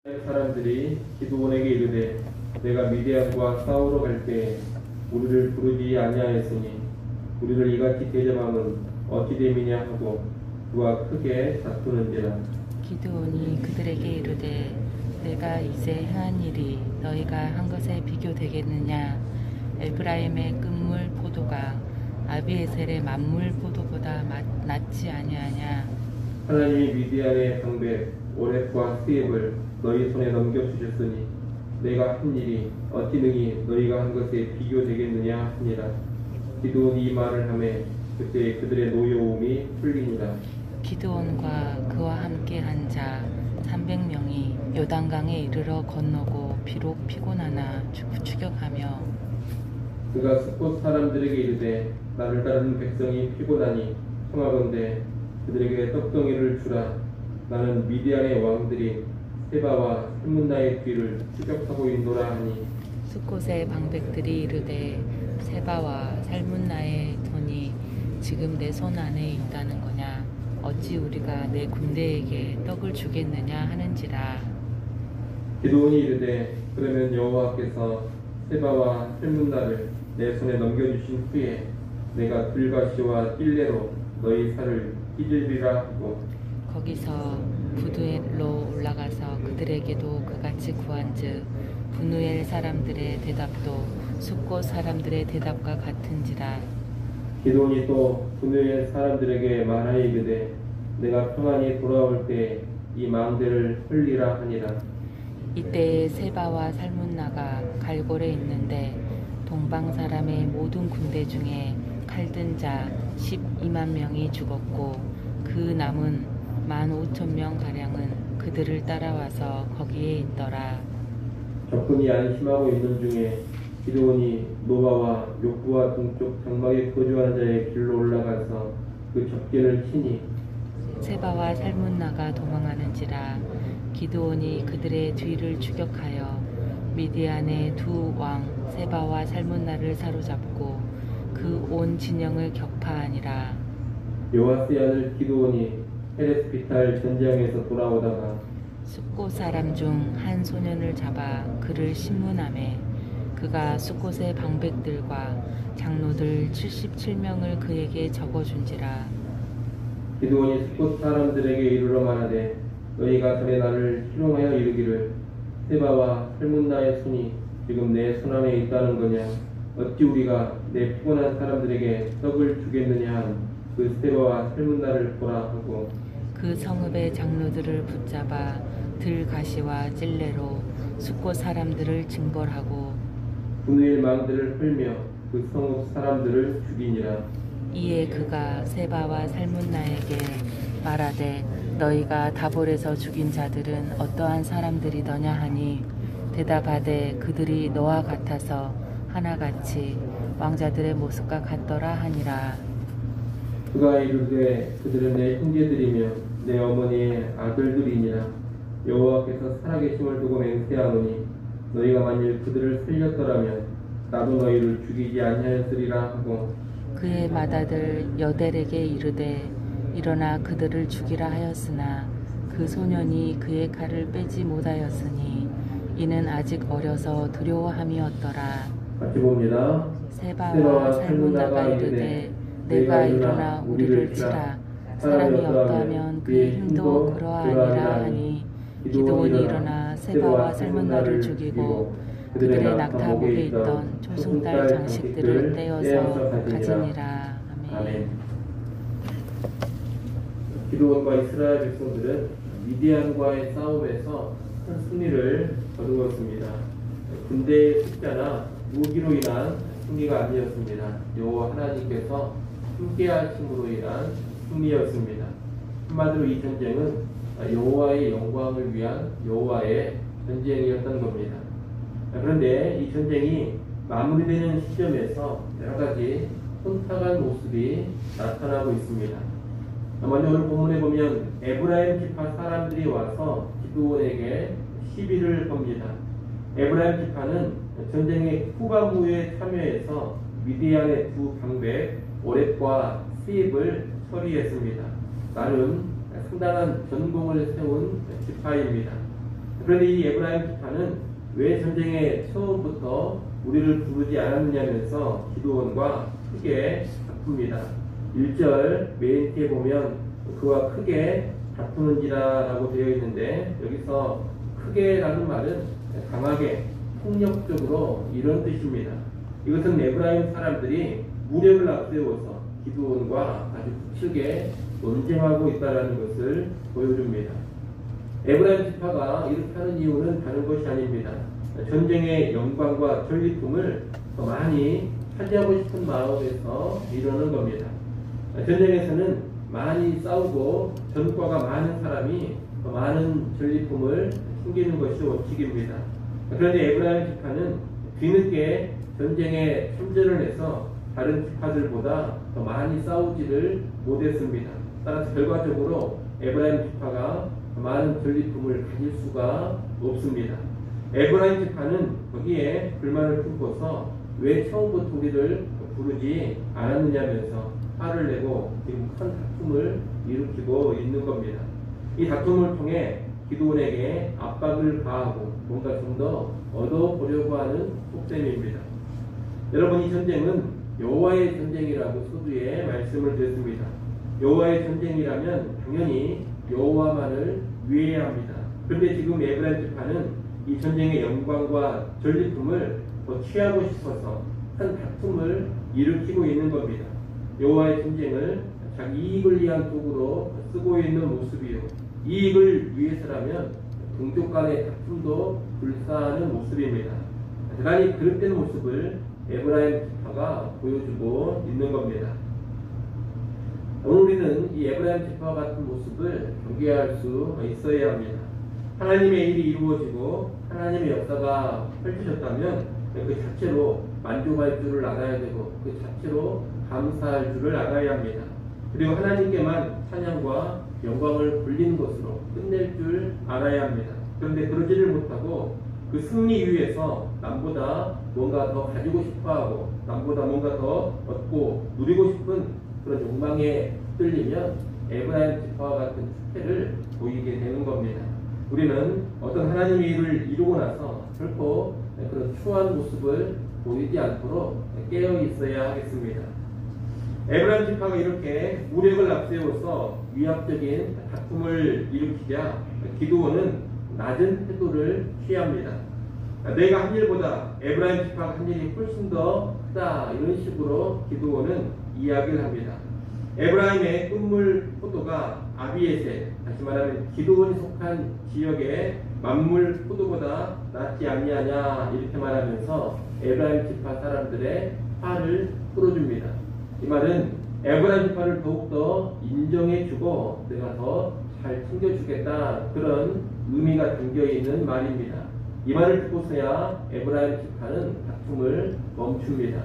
사람들이 기드온에게 이르되 내가 미디안과 싸우러 갈 때에 우리를 부르지 아니하였으니 우리를 이같이 대접함은 어찌 됨이냐 하고 그와 크게 다투는지라. 기드온이 그들에게 이르되 내가 이제 행한 일이 너희가 한 것에 비교되겠느냐. 에브라임의 끝물 포도가 아비에셀의 만물 포도보다 낫지 아니하냐. 하나님이 미디안의 방백 오렙과 스입을 너희 손에 넘겨주셨으니 내가 한 일이 어찌 능히 너희가 한 것에 비교되겠느냐 하니라. 기드온이 이 말을 하매 그때 그들의 노여움이 풀리니라. 기드온과 그와 함께 한 자 300명이 요단강에 이르러 건너고 비록 피곤하나 추격하며 그가 숫곳 사람들에게 이르되 나를 따르는 백성이 피곤하니 청하건대 그들에게 떡덩이를 주라. 나는 미디안의 왕들이 세바와 살문나의 뒤를 추격하고 있노라 하니 숫곳의 방백들이 이르되 세바와 살문나의 손이 지금 내 손 안에 있다는 거냐. 어찌 우리가 내 군대에게 떡을 주겠느냐 하는지라. 기드온이 이르되 그러면 여호와께서 세바와 살문나를 내 손에 넘겨주신 후에 내가 들가시와 찔레로 너희 살을 찢으리라 하고 거기서 부두엘로 올라가서 그들에게도 그같이 구한즉 분우엘 사람들의 대답도 숫곳 사람들의 대답과 같은지라. 기드온이 또 분우엘 사람들에게 말하이르되 내가 평안히 돌아올 때 이 망대를 헐리라 하니라. 이때에 세바와 살문나가 갈골에 있는데 동방 사람의 모든 군대 중에 칼든 자 12만 명이 죽었고 그 남은 15,000명 가량은 그들을 따라와서 거기에 있더라. 적군이 안심하고 있는 중에 기드온이 노바와 욕부와 동쪽 장막에 거주하는 자의 길로 올라가서 그 적진을 치니 세바와 살문나가 도망하는지라. 기드온이 그들의 뒤를 추격하여 미디안의 두 왕 세바와 살문나를 사로잡고 그 온 진영을 격파하니라. 요아스의 아들 기드온이 헤레스피탈 전장에서 돌아오다가 숫곳 사람 중 한 소년을 잡아 그를 신문하매 그가 숫곳의 방백들과 장로들 77명을 그에게 적어준지라. 기드온이 숫곳 사람들에게 이르러 말하되 너희가 전에 나를 희롱하여 이르기를 세바와 살문나의 손이 지금 내 손안에 있다는 거냐. 어찌 우리가 내 피곤한 사람들에게 떡을 주겠느냐 한 그 세바와 살문나를 보라 하고 그 성읍의 장로들을 붙잡아 들가시와 찔레로 숫곳 사람들을 징벌하고 분우엘 망대를 헐며 그 성읍 사람들을 죽이니라. 이에 그가 세바와 살문나에게 말하되 너희가 다볼에서 죽인 자들은 어떠한 사람들이더냐 하니 대답하되 그들이 너와 같아서 하나같이 왕자들의 모습과 같더라 하니라. 그가 이르되 그들은 내 형제들이며 내 어머니의 아들들이니라. 여호와께서 살아계심을 두고 맹세하노니 너희가 만일 그들을 살렸더라면 나도 너희를 죽이지 아니하였으리라 하고 그의 맏아들 여델에게 이르되 일어나 그들을 죽이라 하였으나 그 소년이 그의 칼을 빼지 못하였으니 이는 아직 어려서 두려워함이었더라. 같이 봅니다. 세바와 살문나가 이르되 내가 일어나 우리를 치라. 사람이 없다면 그의 힘도 그러하니라 하니 기드온이 일어나 세바와 살문나를 죽이고 그들의 낙타복에 있던 초승달 장식들을 떼어서 가지니라. 아멘. 기드온과 이스라엘 백성들은 미디안과의 싸움에서 큰 승리를 거두었습니다. 군대의 숫자나 무기로 인한 승리가 아니었습니다. 여호와 하나님께서 함께하심으로 인한 승리였습니다. 한마디로 이 전쟁은 여호와의 영광을 위한 여호와의 전쟁이었던 겁니다. 그런데 이 전쟁이 마무리되는 시점에서 여러 가지 혼탁한 모습이 나타나고 있습니다. 먼저 오늘 본문에 보면 에브라임 지파 사람들이 와서 기드온에게 시비를 겁니다. 에브라임 지파는 전쟁의 후반부에 참여해서 미디안의 두 방백 오렙과 스입을 처리했습니다. 나름 상당한 전공을 세운 지파입니다. 그런데 이 에브라임 지파는 왜 전쟁의 처음부터 우리를 부르지 않았느냐면서 기드온과 크게 다툽니다. 1절 메인 티에 보면 그와 크게 다투는지라 라고 되어 있는데, 여기서 크게라는 말은 강하게 폭력적으로 이런 뜻입니다. 이것은 에브라임 사람들이 무력을 앞세워서 기드온과 아주 거칠게 논쟁하고 있다는 것을 보여줍니다. 에브라임 지파가 이렇게 하는 이유는 다른 것이 아닙니다. 전쟁의 영광과 전리품을 더 많이 차지하고 싶은 마음에서 이러는 겁니다. 전쟁에서는 많이 싸우고 전과가 많은 사람이 더 많은 전리품을 챙기는 것이 원칙입니다. 그런데 에브라임 지파는 뒤늦게 전쟁에 참전을 해서 다른 지파들보다 더 많이 싸우지를 못했습니다. 따라서 결과적으로 에브라임 지파가 많은 전리품을 가질 수가 없습니다. 에브라임 지파는 거기에 불만을 품고서 왜 처음부터 우리를 부르지 않았느냐면서 화를 내고 지금 큰 다툼을 일으키고 있는 겁니다. 이 다툼을 통해 기드온에게 압박을 가하고 뭔가 좀 더 얻어보려고 하는 속셈입니다. 여러분, 이 전쟁은 여호와의 전쟁이라고 서두에 말씀을 드렸습니다. 여호와의 전쟁이라면 당연히 여호와만을 위해야 합니다. 그런데 지금 에브라임 지파는 이 전쟁의 영광과 전리품을 더 취하고 싶어서 큰 다툼을 일으키고 있는 겁니다. 여호와의 전쟁을 자기 이익을 위한 도구로 쓰고 있는 모습이요, 이익을 위해서라면 동족 간의 다툼도 불사하는 모습입니다. 대단히 그릇된 모습을 에브라임 지파가 보여주고 있는 겁니다. 오늘 우리는 이 에브라임 지파와 같은 모습을 경계할 수 있어야 합니다. 하나님의 일이 이루어지고 하나님의 역사가 펼쳐졌다면 그 자체로 만족할 줄을 알아야 되고 그 자체로 감사할 줄을 알아야 합니다. 그리고 하나님께만 찬양과 영광을 돌리는 것으로 끝낼 줄 알아야 합니다. 그런데 그러지를 못하고 그 승리 위에서 남보다 뭔가 더 가지고 싶어하고 남보다 뭔가 더 얻고 누리고 싶은 그런 욕망에 끌리면 에브라임 지파와 같은 특혜를 보이게 되는 겁니다. 우리는 어떤 하나님의 일을 이루고 나서 결코 그런 추한 모습을 보이지 않도록 깨어 있어야 하겠습니다. 에브라임 지파가 이렇게 무력을 앞세워서 위압적인 다툼을 일으키자 기드온은 낮은 태도를 취합니다. 내가 한 일보다 에브라임 지파가 한 일이 훨씬 더 크다, 이런 식으로 기드온은 이야기를 합니다. 에브라임의 끝물 포도가 아비에셀, 다시 말하면 기드온이 속한 지역의 만물 포도보다 낫지 않냐냐, 이렇게 말하면서 에브라임 지파 사람들의 화를 풀어줍니다. 이 말은 에브라임 지파를 더욱더 인정해주고 내가 더 잘 챙겨주겠다, 그런 의미가 담겨있는 말입니다. 이 말을 듣고서야 에브라임 지파는 다툼을 멈춥니다.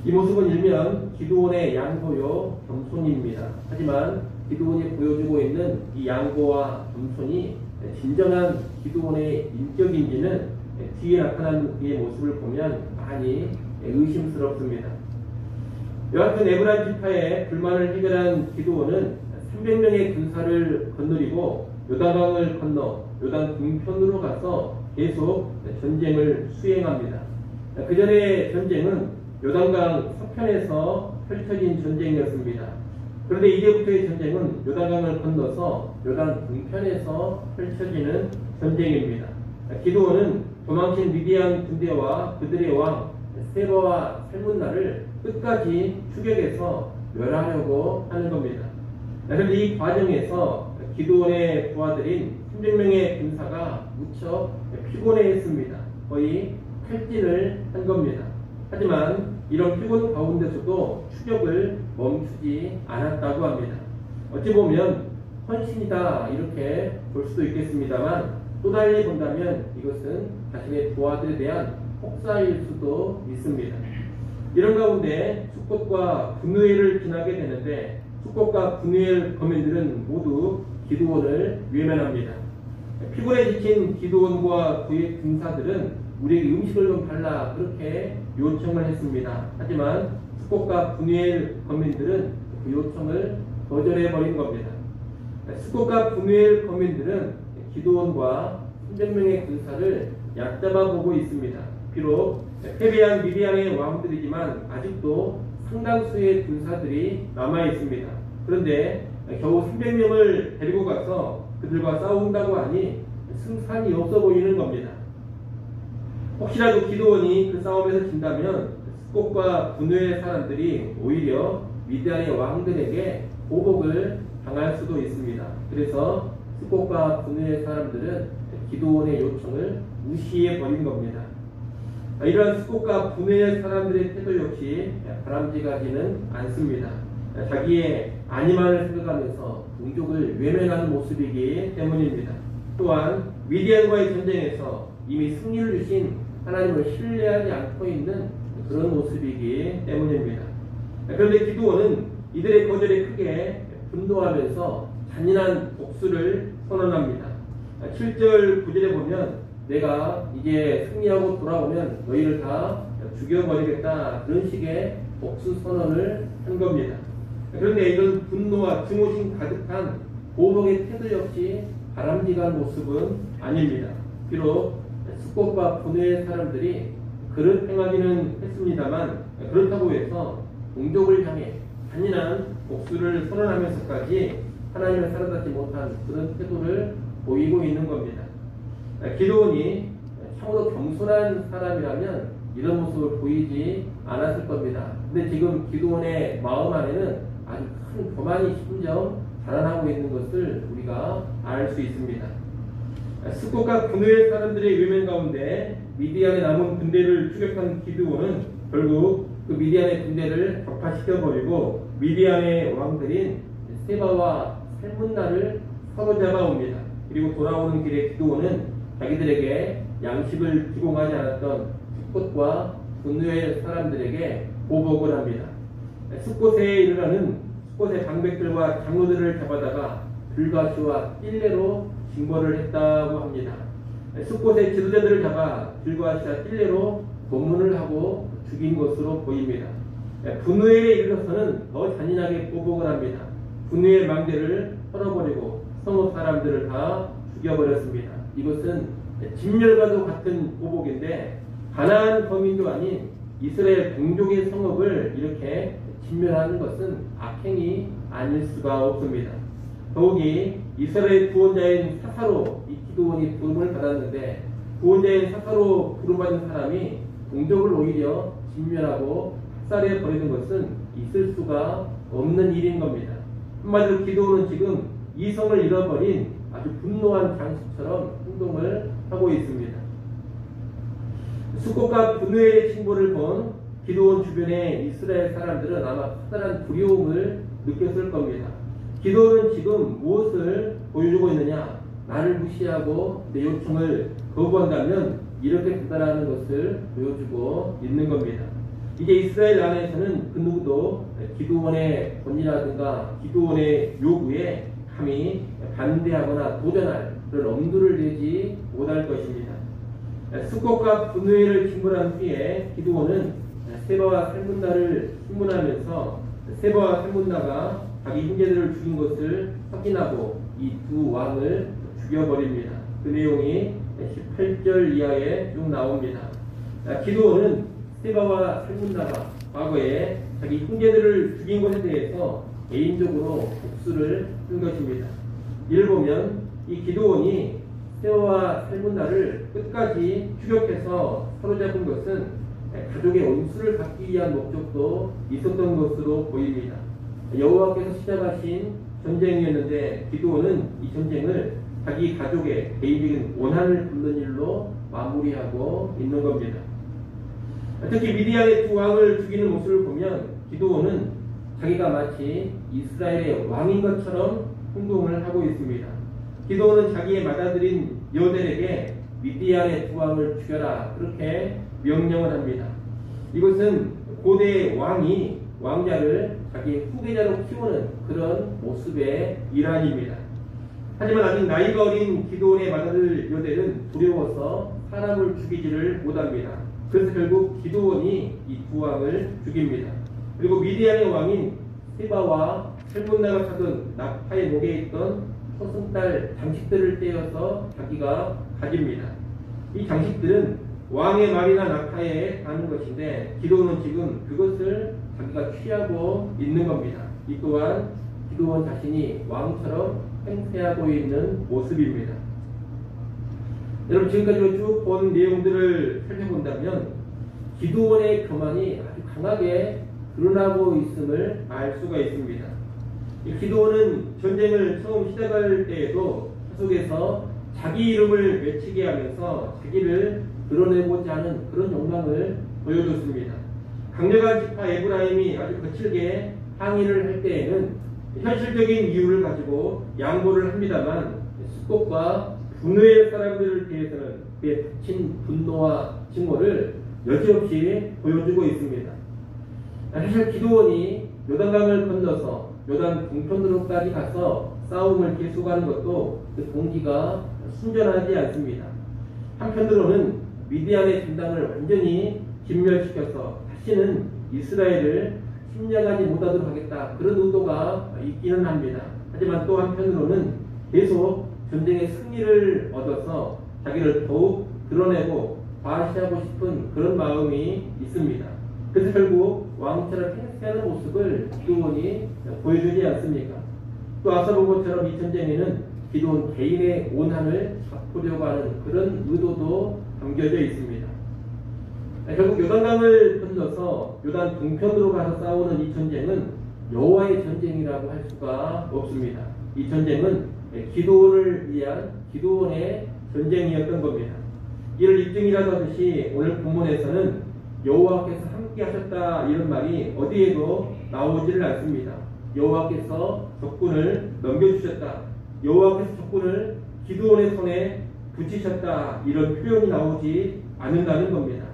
이 모습은 일면 기드온의 양보요 겸손입니다. 하지만 기드온이 보여주고 있는 이 양보와 겸손이 진정한 기드온의 인격인지는 뒤에 나타난 그의 모습을 보면 많이 의심스럽습니다. 여하튼 에브라임 지파의 불만을 해결한 기드온은 300명의 군사를 거느리고 요단강을 건너 요단 동편으로 가서 계속 전쟁을 수행합니다. 그 전의 전쟁은 요단강 서편에서 펼쳐진 전쟁이었습니다. 그런데 이제부터의 전쟁은 요단강을 건너서 요단 동편에서 펼쳐지는 전쟁입니다. 기드온은 도망친 미디안 군대와 그들의 왕 세바와 살문나를 끝까지 추격해서 멸하려고 하는 겁니다. 그런데 이 과정에서 기드온의 부하들인 300명의 군사가 무척 피곤해했습니다. 거의 탈진을 한 겁니다. 하지만 이런 피곤 가운데서도 추격을 멈추지 않았다고 합니다. 어찌 보면 헌신이다, 이렇게 볼 수도 있겠습니다만 또 달리 본다면 이것은 자신의 부하들에 대한 혹사일 수도 있습니다. 이런 가운데 숫꽃과 분우엘을 지나게 되는데 숫꽃과 분우엘 거민들은 모두 기드온을 외면합니다. 피곤에 지친 기드온과 그의 군사들은 우리에게 음식을 좀 달라, 그렇게 요청을 했습니다. 하지만 숫꽃과 분우엘 거민들은 그 요청을 거절해버린 겁니다. 숫꽃과 분우엘 거민들은 기드온과 300명의 군사를 얕잡아 보고 있습니다. 비록 패배한 미디안의 왕들이지만 아직도 상당수의 군사들이 남아 있습니다. 그런데 겨우 300명을 데리고 가서 그들과 싸운다고 하니 승산이 없어 보이는 겁니다. 혹시라도 기드온이 그 싸움에서 진다면 스콧과 분노의 사람들이 오히려 미디안의 왕들에게 보복을 당할 수도 있습니다. 그래서 스콧과 분노의 사람들은 기드온의 요청을 무시해 버린 겁니다. 이러한 스콧과 분노의 사람들의 태도 역시 바람직하지는 않습니다. 자기의 안위만을 생각하면서 동족을 외면하는 모습이기 때문입니다. 또한 미디안과의 전쟁에서 이미 승리를 주신 하나님을 신뢰하지 않고 있는 그런 모습이기 때문입니다. 그런데 기드온은 이들의 거절에 크게 분노하면서 잔인한 복수를 선언합니다. 7절 9절에 보면 내가 이제 승리하고 돌아오면 너희를 다 죽여버리겠다, 그런 식의 복수 선언을 한 겁니다. 그런데 이런 분노와 증오심 가득한 보복의 태도 역시 바람직한 모습은 아닙니다. 비록 스콧과 분노의 사람들이 그릇 행하기는 했습니다만 그렇다고 해서 동족을 향해 잔인한 복수를 선언하면서까지 하나님을 사랑하지 못한 그런 태도를 보이고 있는 겁니다. 기드온이 참으로 겸손한 사람이라면 이런 모습을 보이지 않았을 겁니다. 근데 지금 기드온의 마음 안에는 아주 큰 교만이 심정 자라나고 있는 것을 우리가 알 수 있습니다. 스콧과 분노의 사람들의 외면 가운데 미디안에 남은 군대를 추격한 기드온은 결국 그 미디안의 군대를 격파시켜버리고 미디안의 왕들인 세바와 살문나를 사로잡아 옵니다. 그리고 돌아오는 길에 기드온은 자기들에게 양식을提供하지 않았던 스콧과 분노의 사람들에게 보복을 합니다. 스콧에 이르러는 스콧의 방백들과 장로들을 잡아다가 들과시와 찔레로 징벌을 했다고 합니다. 스콧의 지도자들을 잡아 들과시와 찔레로 고문을 하고 죽인 것으로 보입니다. 분노에 이르러서는 더 잔인하게 보복을 합니다. 분노의 망대를 털어버리고 성읍 사람들을 다 죽여버렸습니다. 이것은 진멸과도 같은 보복인데 가나안 거민도 아닌 이스라엘 동족의 성읍을 이렇게 진멸하는 것은 악행이 아닐 수가 없습니다. 더욱이 이스라엘 구원자인 사사로 이 기드온이 부름을 받았는데 구원자인 사사로 부름받은 사람이 동족을 오히려 진멸하고 학살해 버리는 것은 있을 수가 없는 일인 겁니다. 한마디로 기드온은 지금 이성을 잃어버린 아주 분노한 장수처럼 행동을 하고 있습니다. 스콧과 분노의 징벌을 본 기드온 주변의 이스라엘 사람들은 아마 커다란 두려움을 느꼈을 겁니다. 기드온은 지금 무엇을 보여주고 있느냐? 나를 무시하고 내 요청을 거부한다면 이렇게 도달하는 것을 보여주고 있는 겁니다. 이제 이스라엘 안에서는 그 누구도 기드온의 권위라든가 기드온의 요구에 감히 반대하거나 도전할 그런 엄두를 내지 못할 것입니다. 스콧과 분노를 징벌한 뒤에 기드온은 세바와 살문나를 신문하면서 세바와 살문나가 자기 형제들을 죽인 것을 확인하고 이 두 왕을 죽여버립니다. 그 내용이 18절 이하에 쭉 나옵니다. 기드온은 세바와 살문나가 과거에 자기 형제들을 죽인 것에 대해서 개인적으로 복수를 한 것입니다. 이를 보면 이 기드온이 세바와 살문나를 끝까지 추격해서 사로잡은 것은 가족의 원수를 갚기 위한 목적도 있었던 것으로 보입니다. 여호와께서 시작하신 전쟁이었는데 기드온은 이 전쟁을 자기 가족의 개인적인 원한을 굽는 일로 마무리하고 있는 겁니다. 특히 미디안의 두 왕을 죽이는 모습을 보면 기드온은 자기가 마치 이스라엘의 왕인 것처럼 행동을 하고 있습니다. 기드온은 자기의 맏아들인 여델에게 미디안의 두 왕을 죽여라, 그렇게 명령을 합니다. 이것은 고대 왕이 왕자를 자기 후계자로 키우는 그런 모습의 일환입니다. 하지만 아직 나이가 어린 기드온의 맏아들 여델은 두려워서 사람을 죽이지를 못합니다. 그래서 결국 기드온이 이 두 왕을 죽입니다. 그리고 미디안의 왕인 세바와 살문나가 사둔 나파의 목에 있던 초승달 장식들을 떼어서 자기가 가집니다. 이 장식들은 왕의 말이나 낙타에 가는 것인데 기도원은 지금 그것을 자기가 취하고 있는 겁니다. 이 또한 기도원 자신이 왕처럼 행세하고 있는 모습입니다. 여러분 지금까지 쭉 본 내용들을 살펴본다면 기도원의 교만이 아주 강하게 드러나고 있음을 알 수가 있습니다. 이 기도원은 전쟁을 처음 시작할 때에도 계속해서 자기 이름을 외치게 하면서 자기를 드러내고자 하는 그런 욕망을 보여줬습니다. 강력한 지파 에브라임이 아주 거칠게 항의를 할 때에는 현실적인 이유를 가지고 양보를 합니다만 숙곡과 분노의 사람들을 대해서는 그의 닥친 분노와 증오를 여지없이 보여주고 있습니다. 사실 기도원이 요단강을 건너서 요단 동편으로까지 가서 싸움을 계속하는 것도 그 동기가 순전하지 않습니다. 한편으로는 미디안의 전당을 완전히 진멸시켜서 다시는 이스라엘을 침략하지 못하도록 하겠다, 그런 의도가 있기는 합니다. 하지만 또 한편으로는 계속 전쟁의 승리를 얻어서 자기를 더욱 드러내고 과시하고 싶은 그런 마음이 있습니다. 그래서 결국 왕처럼 행세하는 모습을 기도원이 보여주지 않습니까? 또 앞서 본 것처럼 이 전쟁에는 기도원 개인의 오난을 갚으려고 하는 그런 의도도 담겨져 있습니다. 결국 요단강을 건너서 요단 동편으로 가서 싸우는 이 전쟁은 여호와의 전쟁이라고 할 수가 없습니다. 이 전쟁은 기도원을 위한 기도원의 전쟁이었던 겁니다. 이를 입증이라도 하듯이 오늘 본문에서는 여호와께서 함께 하셨다 이런 말이 어디에도 나오지를 않습니다. 여호와께서 적군을 넘겨주셨다, 여호와께서 적군을 기도원의 손에 붙이셨다, 이런 표현이 나오지 않는다는 겁니다.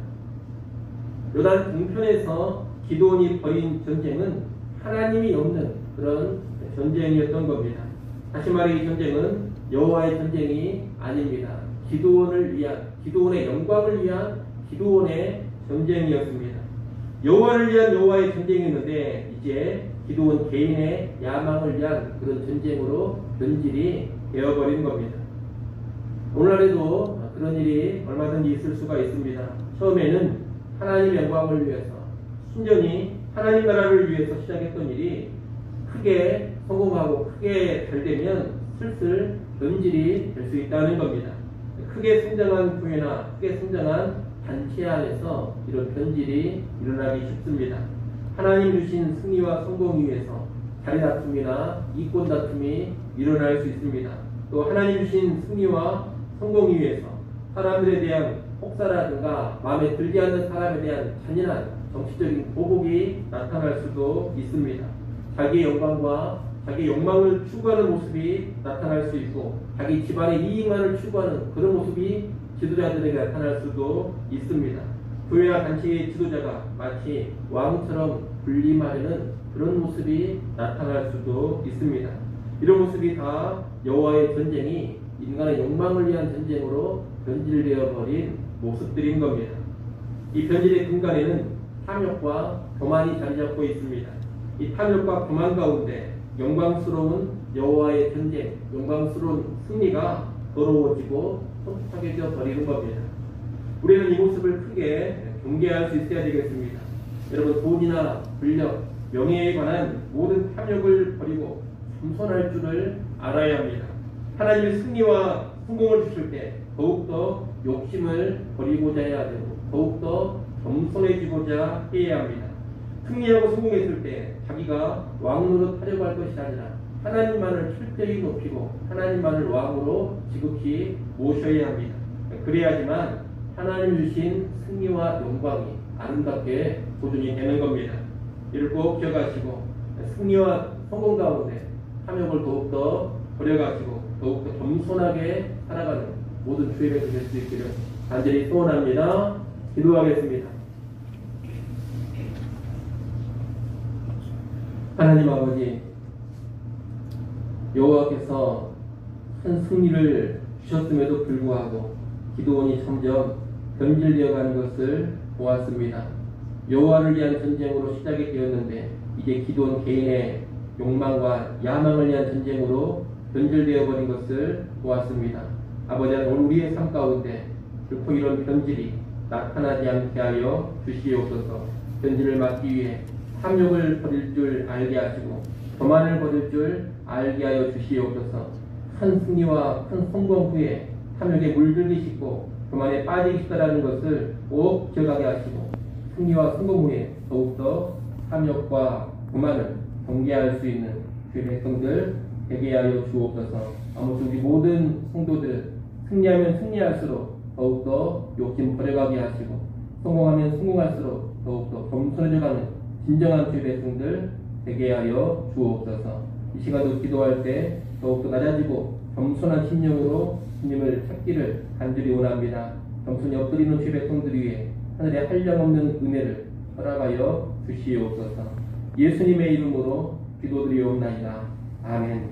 요단 동편에서 기도원이 벌인 전쟁은 하나님이 없는 그런 전쟁이었던 겁니다. 다시 말해 이 전쟁은 여호와의 전쟁이 아닙니다. 기도원을 위한, 기도원의 영광을 위한 기도원의 전쟁이었습니다. 여호와를 위한 여호와의 전쟁이었는데 이제 기도원 개인의 야망을 위한 그런 전쟁으로 변질이 되어버린 겁니다. 오늘날에도 그런 일이 얼마든지 있을 수가 있습니다. 처음에는 하나님 영광을 위해서 순전히 하나님 나라를 위해서 시작했던 일이 크게 성공하고 크게 잘 되면 슬슬 변질이 될 수 있다는 겁니다. 크게 성장한 교회나 크게 성장한 단체 안에서 이런 변질이 일어나기 쉽습니다. 하나님 주신 승리와 성공 위에서 자리 다툼이나 이권 다툼이 일어날 수 있습니다. 또 하나님 주신 승리와 성공 위에서 사람들에 대한 혹사라든가 마음에 들지 않는 사람에 대한 잔인한 정치적인 보복이 나타날 수도 있습니다. 자기의 영광과 자기 욕망을 추구하는 모습이 나타날 수 있고 자기 집안의 이익만을 추구하는 그런 모습이 지도자들에게 나타날 수도 있습니다. 교회나 단체의 지도자가 마치 왕처럼 군림하려는 그런 모습이 나타날 수도 있습니다. 이런 모습이 다 여호와의 전쟁이 인간의 욕망을 위한 전쟁으로 변질되어 버린 모습들인 겁니다. 이 변질의 근간에는 탐욕과 교만이 자리 잡고 있습니다. 이 탐욕과 교만 가운데 영광스러운 여호와의 전쟁, 영광스러운 승리가 더러워지고 혼탁해져 버리는 겁니다. 우리는 이 모습을 크게 경계할 수 있어야 되겠습니다. 여러분, 돈이나 권력, 명예에 관한 모든 탐욕을 버리고 겸손할 줄을 알아야 합니다. 하나님의 승리와 성공을 주실 때 더욱더 욕심을 버리고자 해야 되고 더욱더 겸손해지고자 해야 합니다. 승리하고 성공했을 때 자기가 왕으로 타려고 할 것이 아니라 하나님만을 철저히 높이고 하나님만을 왕으로 지극히 모셔야 합니다. 그래야지만 하나님 주신 승리와 영광이 아름답게 보존이 되는 겁니다. 이를 꼭 기억하시고 승리와 성공 가운데 탐욕을 더욱더 버려가지고 더욱더 겸손하게 살아가는 모든 주의 백성이 될 수 있기를 간절히 소원합니다. 기도하겠습니다. 하나님 아버지, 여호와께서 큰 승리를 주셨음에도 불구하고 기도원이 점점 변질되어가는 것을 보았습니다. 여호와를 위한 전쟁으로 시작이 되었는데 이제 기도원 개인의 욕망과 야망을 위한 전쟁으로 변질되어 버린 것을 보았습니다. 아버지 하나님, 우리의 삶 가운데 결코 이런 변질이 나타나지 않게 하여 주시옵소서. 변질을 막기 위해 탐욕을 버릴 줄 알게 하시고 교만을 버릴 줄 알게 하여 주시옵소서. 큰 승리와 큰 성공 후에 탐욕에 물들기 쉽고 교만에 빠지기 쉽다라는 것을 꼭 기억하게 하시고 승리와 성공 후에 더욱더 탐욕과 교만을 경계할 수 있는 주의 백성들 되게 하여 주옵소서. 아무튼 우리 모든 성도들은 승리하면 승리할수록 더욱더 욕심 버려가게 하시고 성공하면 성공할수록 더욱더 겸손해져가는 진정한 주의 백성들 되게 하여 주옵소서. 이 시간도 기도할 때 더욱더 낮아지고 겸손한 심령으로 주님을 찾기를 간절히 원합니다. 겸손히 엎드리는 주의 백성들 위해 하늘의 한량없는 은혜를 허락하여 주시옵소서. 예수님의 이름으로 기도드리옵나이다. 아멘.